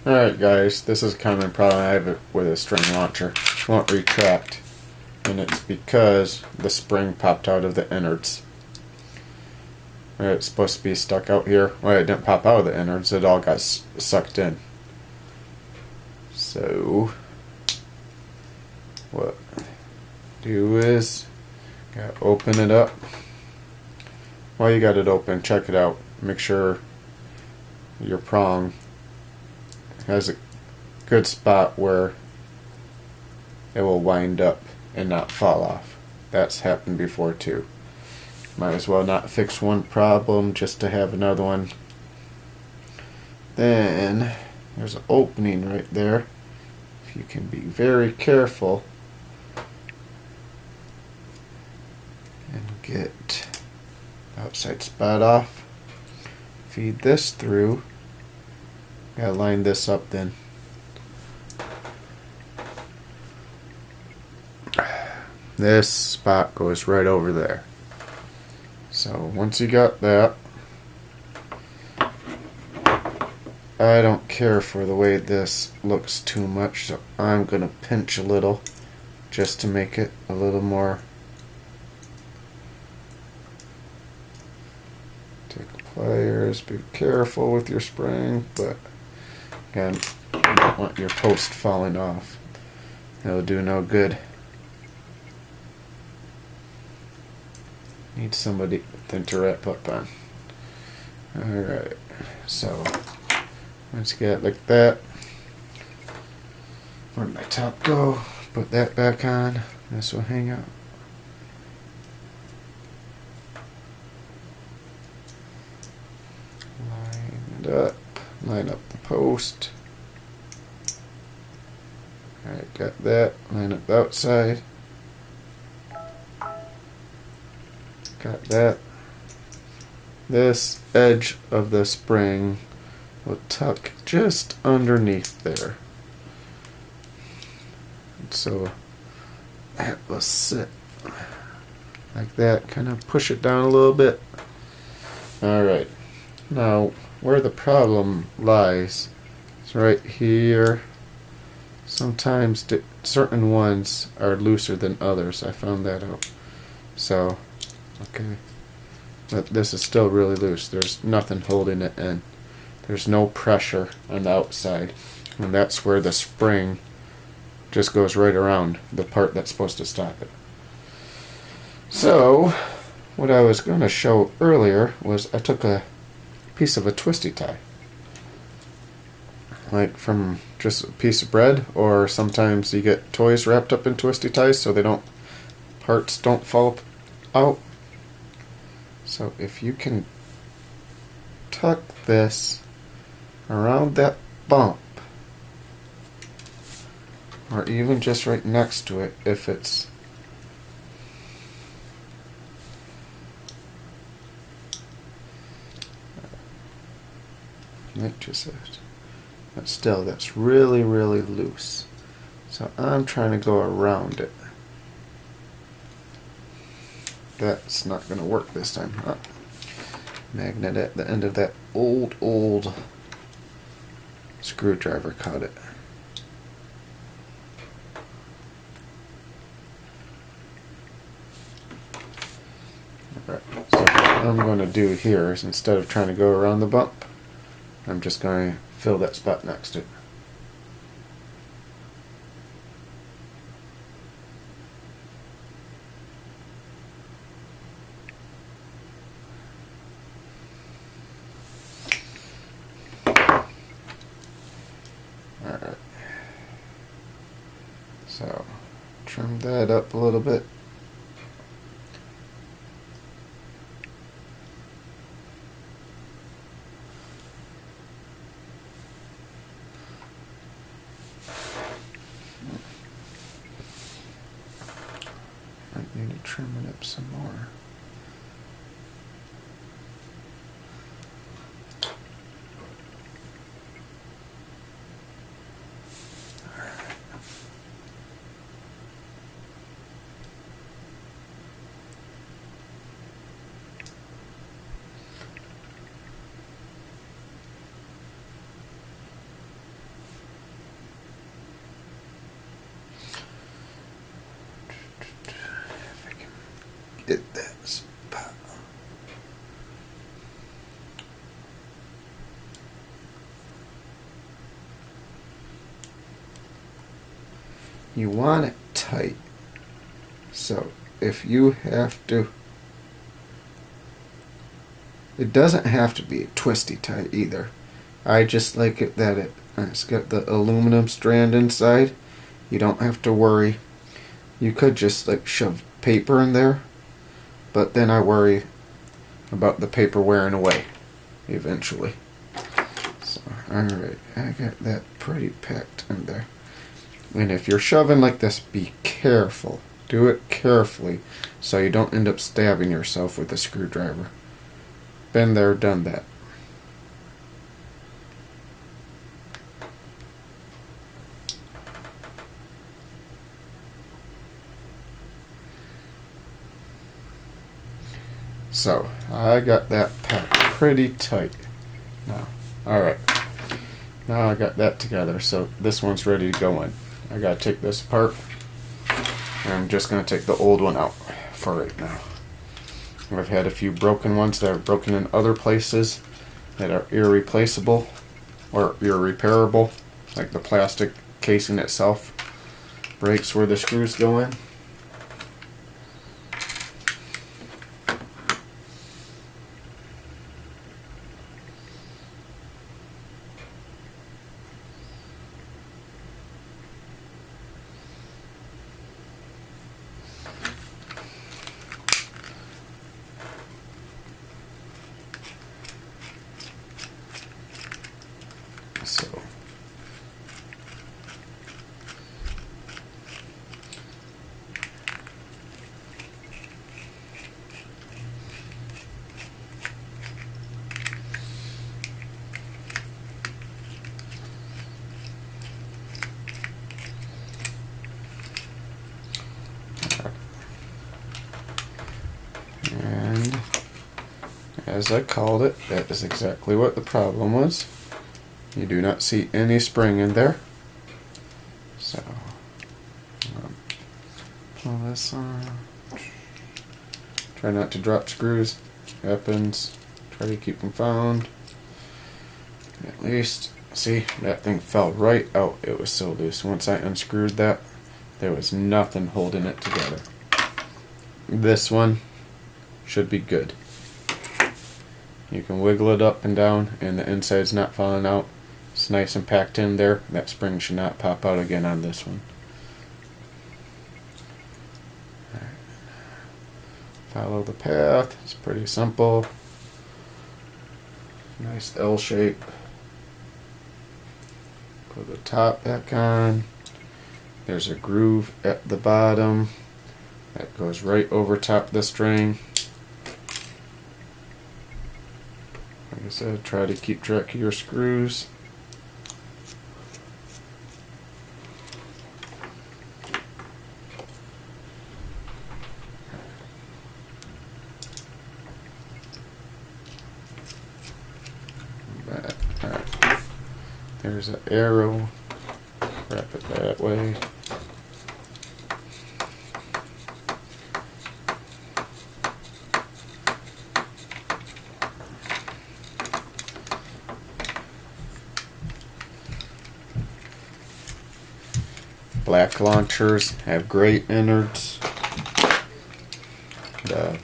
Alright guys, this is a common problem I have with a string launcher. It won't retract. And it's because the spring popped out of the innards. It's supposed to be stuck out here. Well, it didn't pop out of the innards, it all got sucked in. So, what do is, gotta open it up. While you got it open, check it out. Make sure your prong has a good spot where it will wind up and not fall off. That's happened before too. Might as well not fix one problem just to have another one. Then there's an opening right there. If you can be very careful and get the outside spot off, feed this through. Gotta line this up then. This spot goes right over there. So once you got that, I don't care for the way this looks too much, so I'm gonna pinch a little just to make it a little more. Take pliers, be careful with your spring, but again, you don't want your post falling off. It'll do no good. Need somebody to wrap up on. Alright, so once you get it like that, where'd my top go? Put that back on. This will hang out. Line it up. Line up the post. Alright, got that. Line up the outside. Got that. This edge of the spring will tuck just underneath there. So that will sit like that. Kind of push it down a little bit. Alright. Now, where the problem lies is right here. Sometimes certain ones are looser than others. I found that out. So, okay. But this is still really loose. There's nothing holding it in. There's no pressure on the outside. And that's where the spring just goes right around the part that's supposed to stop it. So, what I was going to show earlier was I took a piece of a twisty tie. Like from just a piece of bread, or sometimes you get toys wrapped up in twisty ties so they parts don't fall out. So if you can tuck this around that bump, or even just right next to it, if it's like just that. But still, that's really, really loose. So I'm trying to go around it. That's not going to work this time. Oh. Magnet at the end of that old screwdriver caught it. Alright, so what I'm going to do here is, instead of trying to go around the bump, I'm just going to fill that spot next to it. Alright. So, trim that up a little bit. I need to trim it up some more. did that spot. You want it tight. So if you have to, it doesn't have to be twisty tight either. I just like it that it's got the aluminum strand inside. You don't have to worry. You could just like shove paper in there, but then I worry about the paper wearing away eventually. So, alright, I got that pretty packed in there. And if you're shoving like this, be careful. Do it carefully so you don't end up stabbing yourself with a screwdriver. Been there, done that. So, I got that packed pretty tight now. Alright. Now I got that together, so this one's ready to go in. I gotta take this apart. And I'm just gonna take the old one out for right now. I've had a few broken ones that are broken in other places that are irreplaceable or irreparable, like the plastic casing itself breaks where the screws go in. So and as I called it, that is exactly what the problem was. You do not see any spring in there. So, pull this on. Try not to drop screws. Happens. Try to keep them found. At least, see, that thing fell right out. It was so loose. Once I unscrewed that, there was nothing holding it together. This one should be good. You can wiggle it up and down, and the inside's not falling out. It's nice and packed in there. That spring should not pop out again on this one. Right. Follow the path. It's pretty simple. Nice L shape. Put the top back on. There's a groove at the bottom that goes right over top the string. Like I said, try to keep track of your screws. Alright. There's an arrow. Wrap it that way. Black launchers have gray innards. The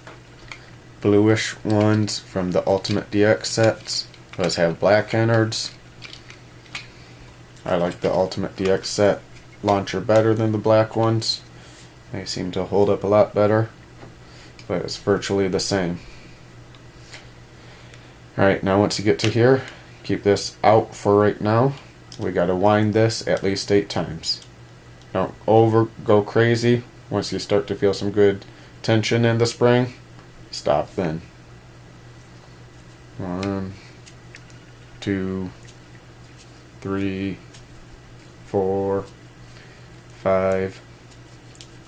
bluish ones from the Ultimate DX sets those have black innards. I like the Ultimate DX set launcher better than the black ones. They seem to hold up a lot better, but it's virtually the same. Alright, now once you get to here, keep this out for right now. We gotta wind this at least 8 times. Don't go crazy. Once you start to feel some good tension in the spring, stop then. 1, 2, 3, 4, 5,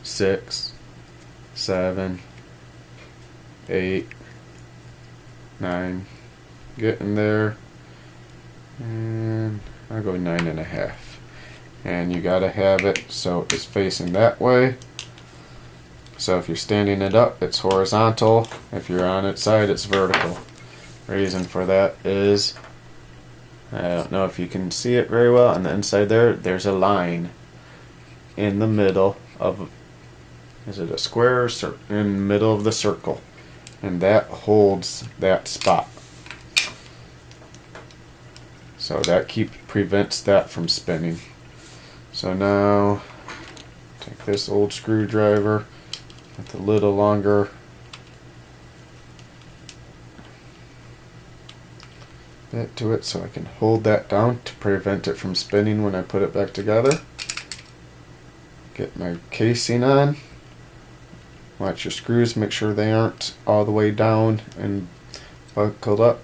6, 7, 8, 9. Getting there. And I'll go 9.5. And you gotta have it so it's facing that way So if you're standing it up, it's horizontal. If you're on its side, it's vertical. Reason for that is, I don't know if you can see it very well, on the inside there's a line in the middle of, is it a square or in the middle of the circle, and that holds that spot. So that prevents that from spinning. So now take this old screwdriver with a little longer bit to it so I can hold that down to prevent it from spinning when I put it back together. Get my casing on. Watch your screws, make sure they aren't all the way down and buckled up.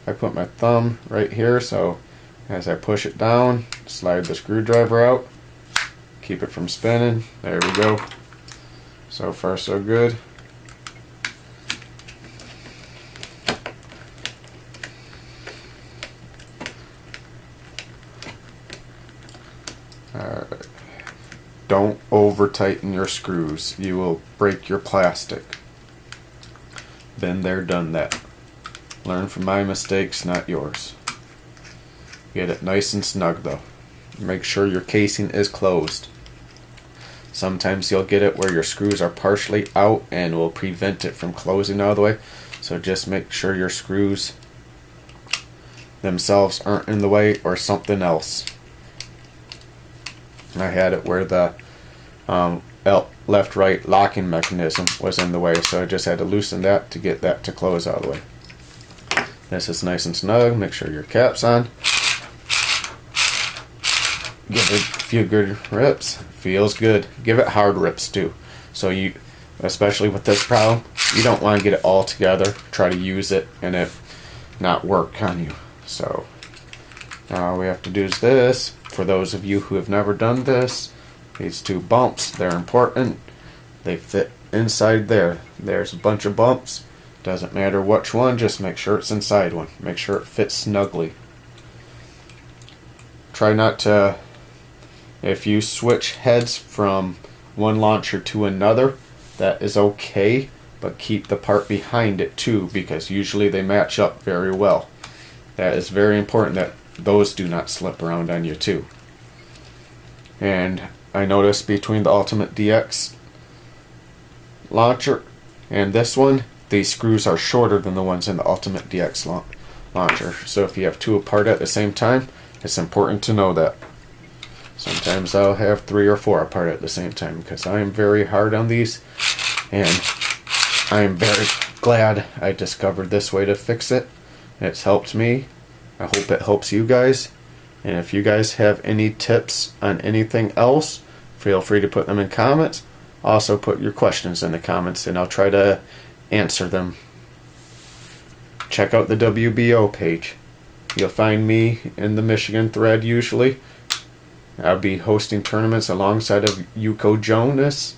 I put my thumb right here, so as I push it down, slide the screwdriver out, keep it from spinning. There we go. So far so good. Alright. Don't over tighten your screws. You will break your plastic. Been there, done that. Learn from my mistakes, not yours. Get it nice and snug though. Make sure your casing is closed. Sometimes you'll get it where your screws are partially out and will prevent it from closing all the way. So just make sure your screws themselves aren't in the way or something else. I had it where the left-right locking mechanism was in the way, so I just had to loosen that to get that to close all the way. This is nice and snug. Make sure your cap's on. Give it a few good rips. Feels good. Give it hard rips too. So you, especially with this problem, you don't want to get it all together, try to use it, and it not work on you. So now all we have to do is this. For those of you who have never done this, these two bumps, they're important. They fit inside there. There's a bunch of bumps. Doesn't matter which one, just make sure it's inside one. Make sure it fits snugly. Try not to, if you switch heads from one launcher to another, that is okay, but keep the part behind it too, because usually they match up very well. That is very important that those do not slip around on you too. And I noticed between the Ultimate DX launcher and this one, these screws are shorter than the ones in the Ultimate DX launcher. So if you have two apart at the same time, it's important to know that. Sometimes I'll have 3 or 4 apart at the same time because I am very hard on these, and I am very glad I discovered this way to fix it. It's helped me. I hope it helps you guys. And if you guys have any tips on anything else, feel free to put them in comments. Also put your questions in the comments and I'll try to answer them. Check out the WBO page. You'll find me in the Michigan thread usually. I'll be hosting tournaments alongside of Yuko Jonas